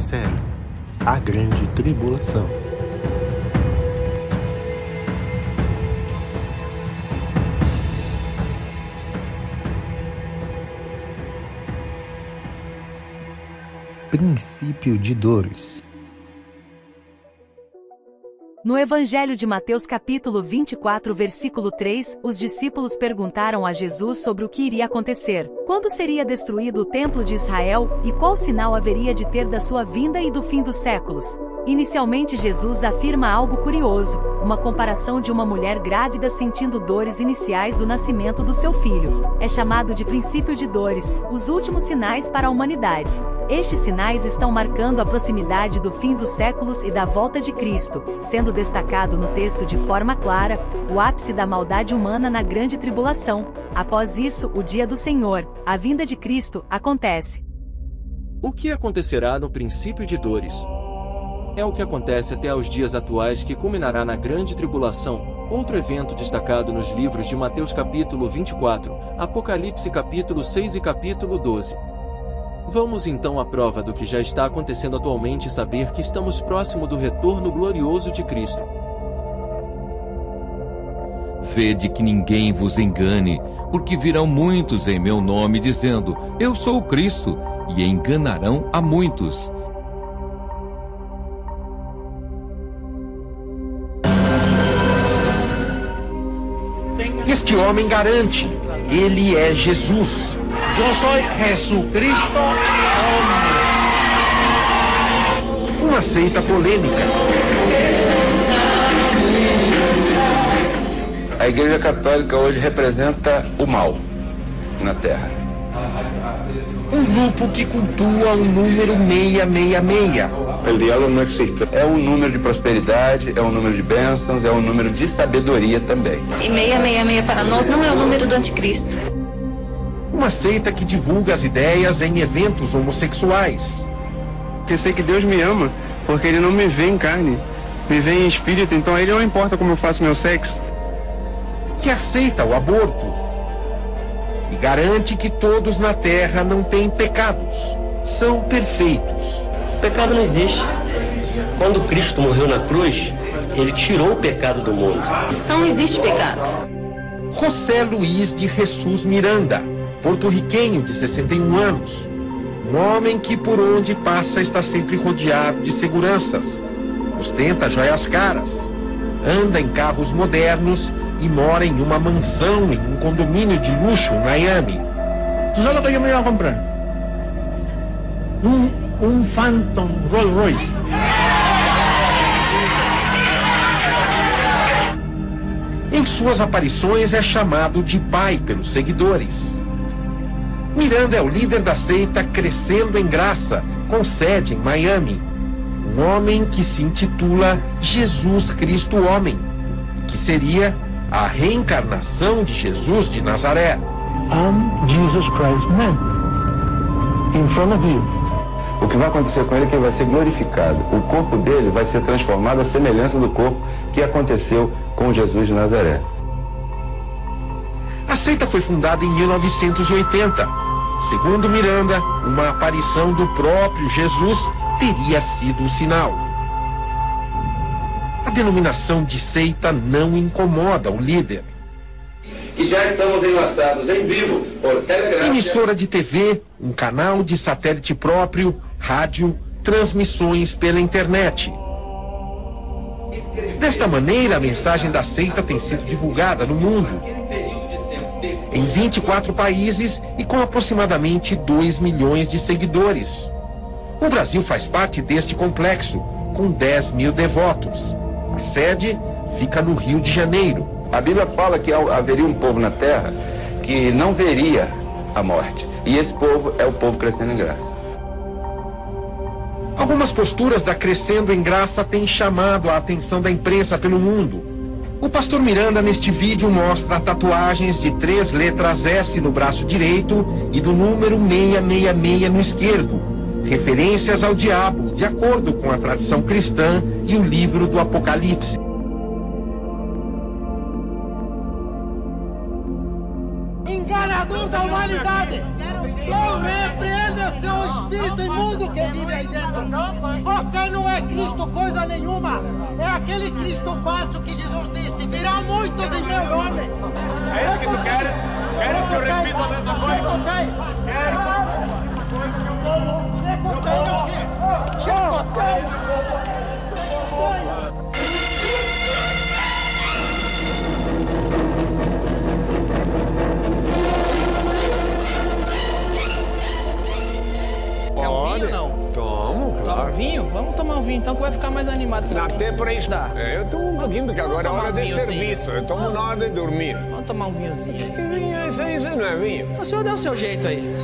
Série: A Grande Tribulação. Princípio de dores. No Evangelho de Mateus capítulo 24 versículo 3, os discípulos perguntaram a Jesus sobre o que iria acontecer, quando seria destruído o templo de Israel, e qual sinal haveria de ter da sua vinda e do fim dos séculos. Inicialmente Jesus afirma algo curioso, uma comparação de uma mulher grávida sentindo dores iniciais do nascimento do seu filho. É chamado de princípio de dores, os últimos sinais para a humanidade. Estes sinais estão marcando a proximidade do fim dos séculos e da volta de Cristo, sendo destacado no texto de forma clara, o ápice da maldade humana na grande tribulação. Após isso, o dia do Senhor, a vinda de Cristo, acontece. O que acontecerá no princípio de dores? É o que acontece até aos dias atuais, que culminará na grande tribulação, outro evento destacado nos livros de Mateus capítulo 24, Apocalipse capítulo 6 e capítulo 12. Vamos então à prova do que já está acontecendo atualmente e saber que estamos próximo do retorno glorioso de Cristo. Vede que ninguém vos engane, porque virão muitos em meu nome dizendo, eu sou o Cristo, e enganarão a muitos. Este homem garante, ele é Jesus. Eu sou Jesucristo, homem. Uma seita polêmica. A Igreja Católica hoje representa o mal na Terra. Um grupo que cultua o número 666. O diabo não existe. É um número de prosperidade, é um número de bênçãos, é um número de sabedoria também. E 666 para nós não é o número do anticristo. Uma seita que divulga as ideias em eventos homossexuais. Eu sei que Deus me ama, porque Ele não me vê em carne, me vê em espírito, então Ele não importa como eu faço meu sexo. Que aceita o aborto e garante que todos na Terra não têm pecados, são perfeitos. O pecado não existe. Quando Cristo morreu na cruz, Ele tirou o pecado do mundo. Não existe pecado. José Luiz de Jesus Miranda, porto-riquenho de 61 anos. Um homem que por onde passa está sempre rodeado de seguranças. Ostenta joias caras. Anda em carros modernos e mora em uma mansão em um condomínio de luxo em Miami. ¿Tú sabes lo que yo me iba a comprar? Un Phantom Rolls Royce. Em suas aparições é chamado de pai pelos seguidores. Miranda é o líder da seita Crescendo em Graça, com sede em Miami. Um homem que se intitula Jesus Cristo Homem, que seria a reencarnação de Jesus de Nazaré. I'm Jesus Christ man. In front of you. O que vai acontecer com ele é que ele vai ser glorificado. O corpo dele vai ser transformado à semelhança do corpo que aconteceu com Jesus de Nazaré. A seita foi fundada em 1980. Segundo Miranda, uma aparição do próprio Jesus teria sido o sinal. A denominação de seita não incomoda o líder. E já estamos enlaçados em vivo por Telegram. Emissora de TV, um canal de satélite próprio, rádio, transmissões pela internet. Desta maneira, a mensagem da seita tem sido divulgada no mundo. Em 24 países e com aproximadamente 2 milhões de seguidores. O Brasil faz parte deste complexo, com 10 mil devotos. A sede fica no Rio de Janeiro. A Bíblia fala que haveria um povo na terra que não veria a morte. E esse povo é o povo Crescendo em Graça. Algumas posturas da Crescendo em Graça têm chamado a atenção da imprensa pelo mundo. O pastor Miranda, neste vídeo, mostra tatuagens de 3 letras S no braço direito e do número 666 no esquerdo, referências ao diabo, de acordo com a tradição cristã e o livro do Apocalipse. Enganador da humanidade! Eu repreendo seu espírito imundo que vive aí dentro! Cristo coisa nenhuma. É aquele Cristo falso que Jesus disse, virão muitos em meu nome. É isso que tu queres? Queres que eu repita a mesma coisa? Quer um vinho ou não? Tomo, claro. Toma um vinho? Vamos tomar um vinho então que vai ficar mais animado. Até pra isso. Eu tomo um pouquinho, porque agora é hora de serviço. Eu tomo na hora de dormir. Vamos tomar um vinhozinho aí. Que vinho é isso aí? Isso não é vinho? O senhor deu o seu jeito aí. Entendi.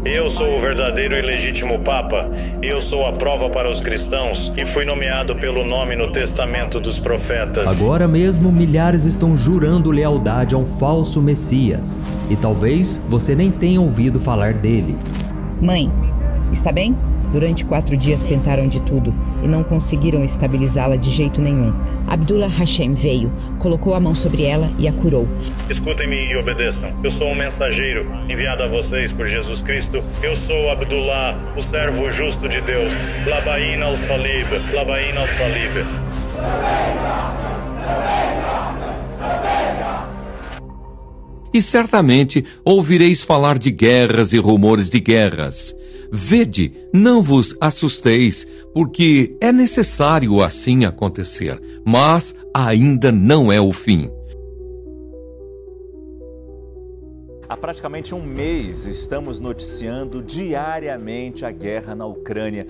Eu sou o verdadeiro e legítimo Papa. Eu sou a prova para os cristãos e fui nomeado pelo nome no testamento dos profetas. Agora mesmo, milhares estão jurando lealdade a um falso Messias. E talvez você nem tenha ouvido falar dele. Mãe, está bem? Durante 4 dias tentaram de tudo e não conseguiram estabilizá-la de jeito nenhum. Abdullah Hashem veio, colocou a mão sobre ela e a curou. Escutem-me e obedeçam. Eu sou um mensageiro enviado a vocês por Jesus Cristo. Eu sou Abdullah, o servo justo de Deus. Labain al-Salib, Labain al-Salib. E certamente ouvireis falar de guerras e rumores de guerras. Vede, não vos assusteis, porque é necessário assim acontecer, mas ainda não é o fim. Há praticamente um mês estamos noticiando diariamente a guerra na Ucrânia.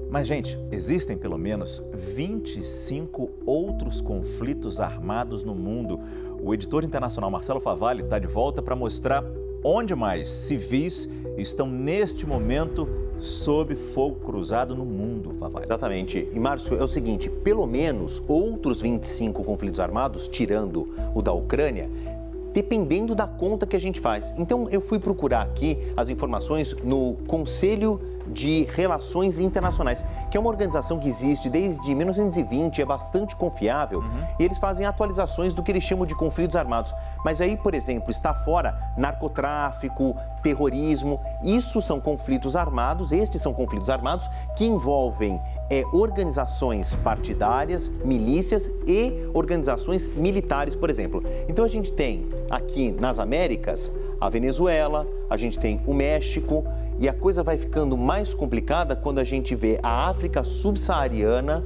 Mas, gente, existem pelo menos 25 outros conflitos armados no mundo. O editor internacional Marcelo Favalli está de volta para mostrar onde mais civis estão neste momento sob fogo cruzado no mundo, Favalli. Exatamente. E, Márcio, é o seguinte, pelo menos outros 25 conflitos armados, tirando o da Ucrânia, dependendo da conta que a gente faz. Então, eu fui procurar aqui as informações no Conselho de Relações Internacionais, que é uma organização que existe desde 1920, é bastante confiável, e eles fazem atualizações do que eles chamam de conflitos armados. Mas aí, por exemplo, está fora narcotráfico, terrorismo, isso são conflitos armados, estes são conflitos armados que envolvem organizações partidárias, milícias e organizações militares, por exemplo. Então a gente tem aqui nas Américas a Venezuela, a gente tem o México, e a coisa vai ficando mais complicada quando a gente vê a África subsaariana,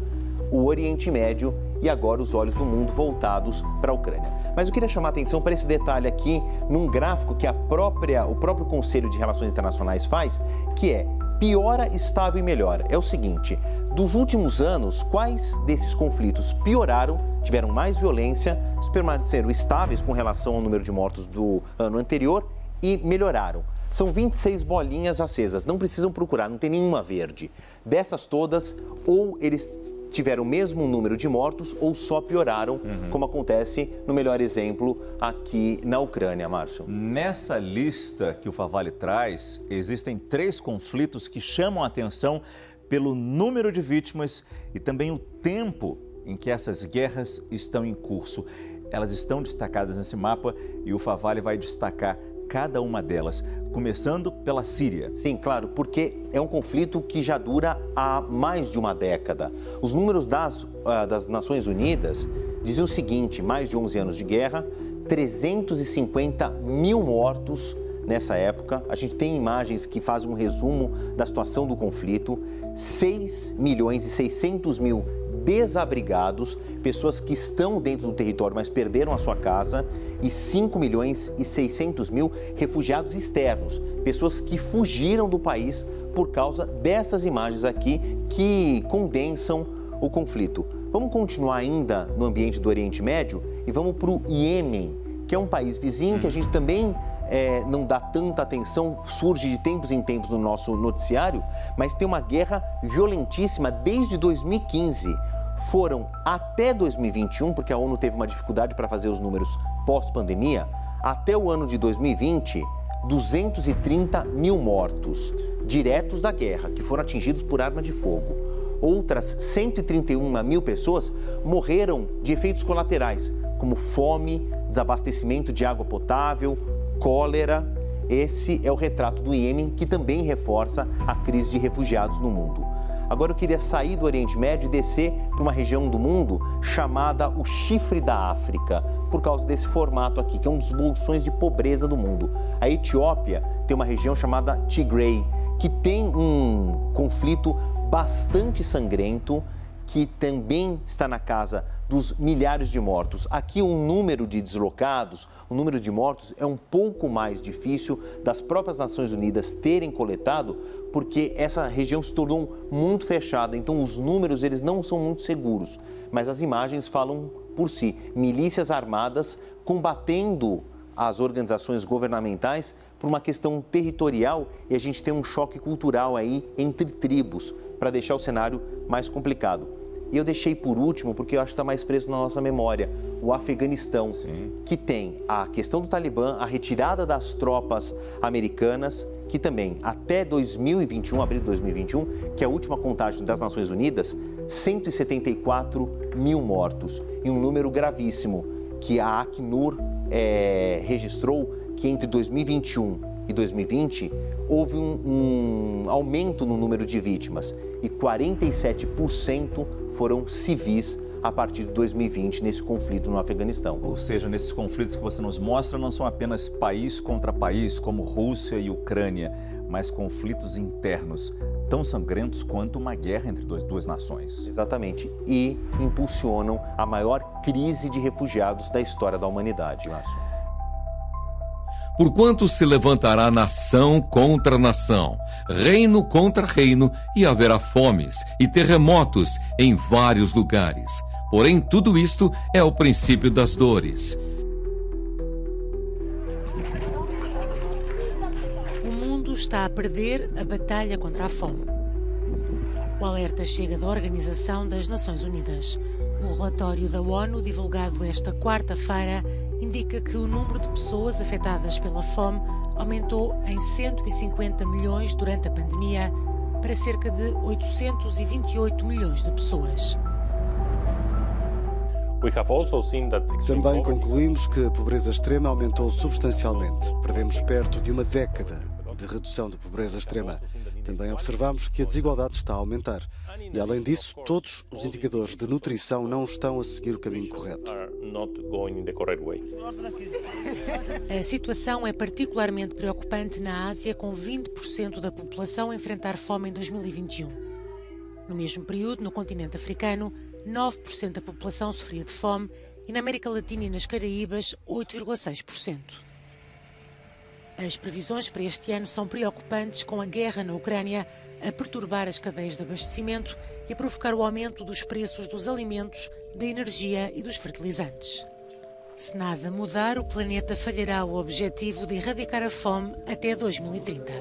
o Oriente Médio e agora os olhos do mundo voltados para a Ucrânia. Mas eu queria chamar a atenção para esse detalhe aqui, num gráfico que o próprio Conselho de Relações Internacionais faz, que é piora, estável e melhora. É o seguinte, dos últimos anos, quais desses conflitos pioraram, tiveram mais violência, permaneceram estáveis com relação ao número de mortos do ano anterior e melhoraram? São 26 bolinhas acesas, não precisam procurar, não tem nenhuma verde. Dessas todas, ou eles tiveram o mesmo número de mortos ou só pioraram, como acontece no melhor exemplo aqui na Ucrânia, Márcio. Nessa lista que o Favalli traz, existem 3 conflitos que chamam a atenção pelo número de vítimas e também o tempo em que essas guerras estão em curso. Elas estão destacadas nesse mapa e o Favalli vai destacar cada uma delas, começando pela Síria. Sim, claro, porque é um conflito que já dura há mais de uma década. Os números das Nações Unidas diziam o seguinte, mais de 11 anos de guerra, 350 mil mortos nessa época. A gente tem imagens que fazem um resumo da situação do conflito, 6 milhões e 600 mil desabrigados, pessoas que estão dentro do território, mas perderam a sua casa, e 5 milhões e 600 mil refugiados externos, pessoas que fugiram do país por causa dessas imagens aqui que condensam o conflito. Vamos continuar ainda no ambiente do Oriente Médio e vamos para o Iêmen, que é um país vizinho que a gente também não dá tanta atenção, surge de tempos em tempos no nosso noticiário, mas tem uma guerra violentíssima desde 2015. Foram até 2021, porque a ONU teve uma dificuldade para fazer os números pós-pandemia, até o ano de 2020, 230 mil mortos diretos da guerra, que foram atingidos por arma de fogo. Outras 131 mil pessoas morreram de efeitos colaterais, como fome, desabastecimento de água potável, cólera. Esse é o retrato do Iêmen, que também reforça a crise de refugiados no mundo. Agora eu queria sair do Oriente Médio e descer para uma região do mundo chamada o Chifre da África, por causa desse formato aqui, que é um dos bolsões de pobreza do mundo. A Etiópia tem uma região chamada Tigray, que tem um conflito bastante sangrento, que também está na casa dos milhares de mortos. Aqui o número de deslocados, o número de mortos é um pouco mais difícil das próprias Nações Unidas terem coletado, porque essa região se tornou muito fechada, então os números eles não são muito seguros, mas as imagens falam por si. Milícias armadas combatendo as organizações governamentais por uma questão territorial, e a gente tem um choque cultural aí entre tribos para deixar o cenário mais complicado. E eu deixei por último, porque eu acho que está mais fresco na nossa memória, o Afeganistão, que tem a questão do Talibã, a retirada das tropas americanas, que também, até 2021, abril de 2021, que é a última contagem das Nações Unidas, 174 mil mortos. E um número gravíssimo, que a Acnur registrou que entre 2021 e 2020, houve um aumento no número de vítimas, e 47% foram civis a partir de 2020 nesse conflito no Afeganistão. Ou seja, nesses conflitos que você nos mostra não são apenas país contra país, como Rússia e Ucrânia, mas conflitos internos tão sangrentos quanto uma guerra entre duas nações. Exatamente. E impulsionam a maior crise de refugiados da história da humanidade, Márcio. Porquanto se levantará nação contra nação, reino contra reino, e haverá fomes e terremotos em vários lugares. Porém, tudo isto é o princípio das dores. O mundo está a perder a batalha contra a fome. O alerta chega da Organização das Nações Unidas. O relatório da ONU, divulgado esta quarta-feira, indica que o número de pessoas afetadas pela fome aumentou em 150 milhões durante a pandemia para cerca de 828 milhões de pessoas. Também concluímos que a pobreza extrema aumentou substancialmente. Perdemos perto de uma década de redução da pobreza extrema. Também observamos que a desigualdade está a aumentar. E, além disso, todos os indicadores de nutrição não estão a seguir o caminho correto. A situação é particularmente preocupante na Ásia, com 20% da população a enfrentar fome em 2021. No mesmo período, no continente africano, 9% da população sofria de fome e na América Latina e nas Caraíbas, 8,6%. As previsões para este ano são preocupantes, com a guerra na Ucrânia a perturbar as cadeias de abastecimento e a provocar o aumento dos preços dos alimentos, da energia e dos fertilizantes. Se nada mudar, o planeta falhará o objetivo de erradicar a fome até 2030.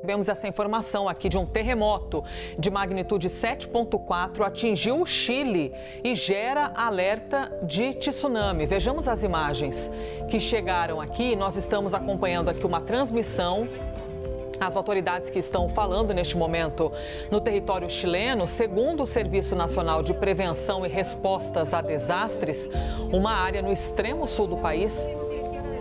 Tivemos essa informação aqui de um terremoto de magnitude 7,4 atingiu o Chile e gera alerta de tsunami. Vejamos as imagens que chegaram aqui. Nós estamos acompanhando aqui uma transmissão. As autoridades que estão falando neste momento no território chileno, segundo o Serviço Nacional de Prevenção e Respostas a Desastres, uma área no extremo sul do país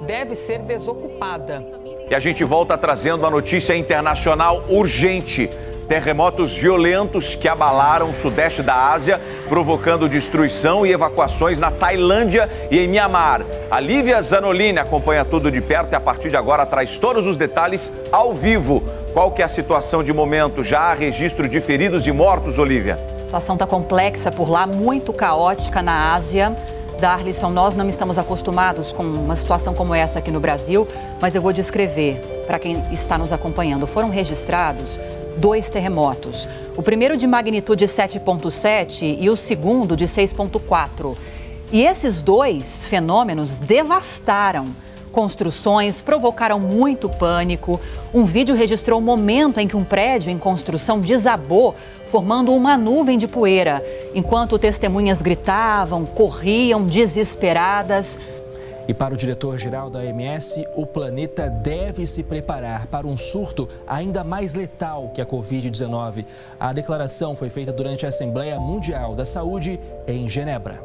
deve ser desocupada. E a gente volta trazendo a notícia internacional urgente. Terremotos violentos que abalaram o sudeste da Ásia, provocando destruição e evacuações na Tailândia e em Mianmar. A Lívia Zanolini acompanha tudo de perto e a partir de agora traz todos os detalhes ao vivo. Qual que é a situação de momento? Já há registro de feridos e mortos, Olívia? A situação está complexa por lá, muito caótica na Ásia. Darlison, nós não estamos acostumados com uma situação como essa aqui no Brasil, mas eu vou descrever para quem está nos acompanhando. Foram registrados 2 terremotos. O primeiro de magnitude 7,7 e o segundo de 6,4. E esses 2 fenômenos devastaram construções, provocaram muito pânico. Um vídeo registrou o momento em que um prédio em construção desabou, formando uma nuvem de poeira, enquanto testemunhas gritavam, corriam desesperadas. E para o diretor-geral da OMS, o planeta deve se preparar para um surto ainda mais letal que a Covid-19. A declaração foi feita durante a Assembleia Mundial da Saúde em Genebra.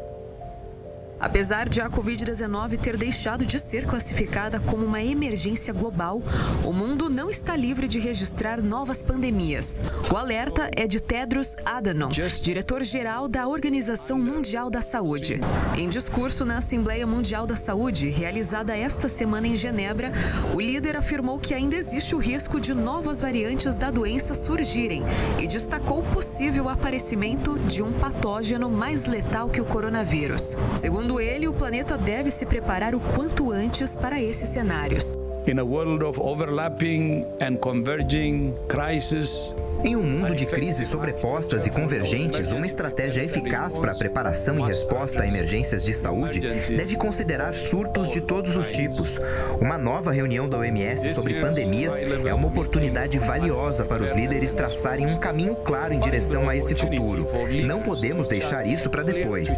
Apesar de a Covid-19 ter deixado de ser classificada como uma emergência global, o mundo não está livre de registrar novas pandemias. O alerta é de Tedros Adhanom, diretor-geral da Organização Mundial da Saúde. Em discurso na Assembleia Mundial da Saúde, realizada esta semana em Genebra, o líder afirmou que ainda existe o risco de novas variantes da doença surgirem e destacou o possível aparecimento de um patógeno mais letal que o coronavírus. Segundo ele, o planeta deve se preparar o quanto antes para esses cenários. In a world of overlapping and converging crises, em um mundo de crises sobrepostas e convergentes, uma estratégia eficaz para a preparação e resposta a emergências de saúde deve considerar surtos de todos os tipos. Uma nova reunião da OMS sobre pandemias é uma oportunidade valiosa para os líderes traçarem um caminho claro em direção a esse futuro. Não podemos deixar isso para depois.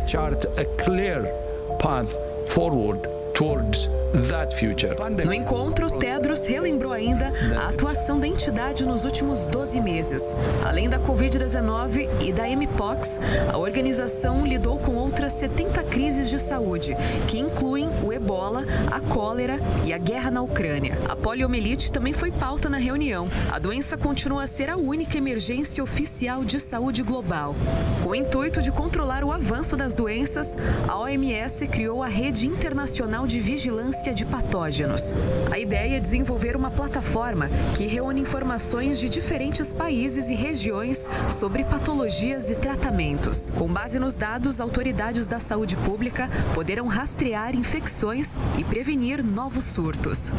No encontro, Tedros relembrou ainda a atuação da entidade nos últimos 12 meses. Além da Covid-19 e da Mpox, a organização lidou com outras 70 crises de saúde, que incluem o ebola, a cólera e a guerra na Ucrânia. A poliomielite também foi pauta na reunião. A doença continua a ser a única emergência oficial de saúde global. Com o intuito de controlar o avanço das doenças, a OMS criou a Rede Internacional de Vigilância de Patógenos. A ideia é desenvolver uma plataforma que reúne informações de diferentes países e regiões sobre patologias e tratamentos. Com base nos dados, autoridades da saúde pública poderão rastrear infecções e prevenir novos surtos.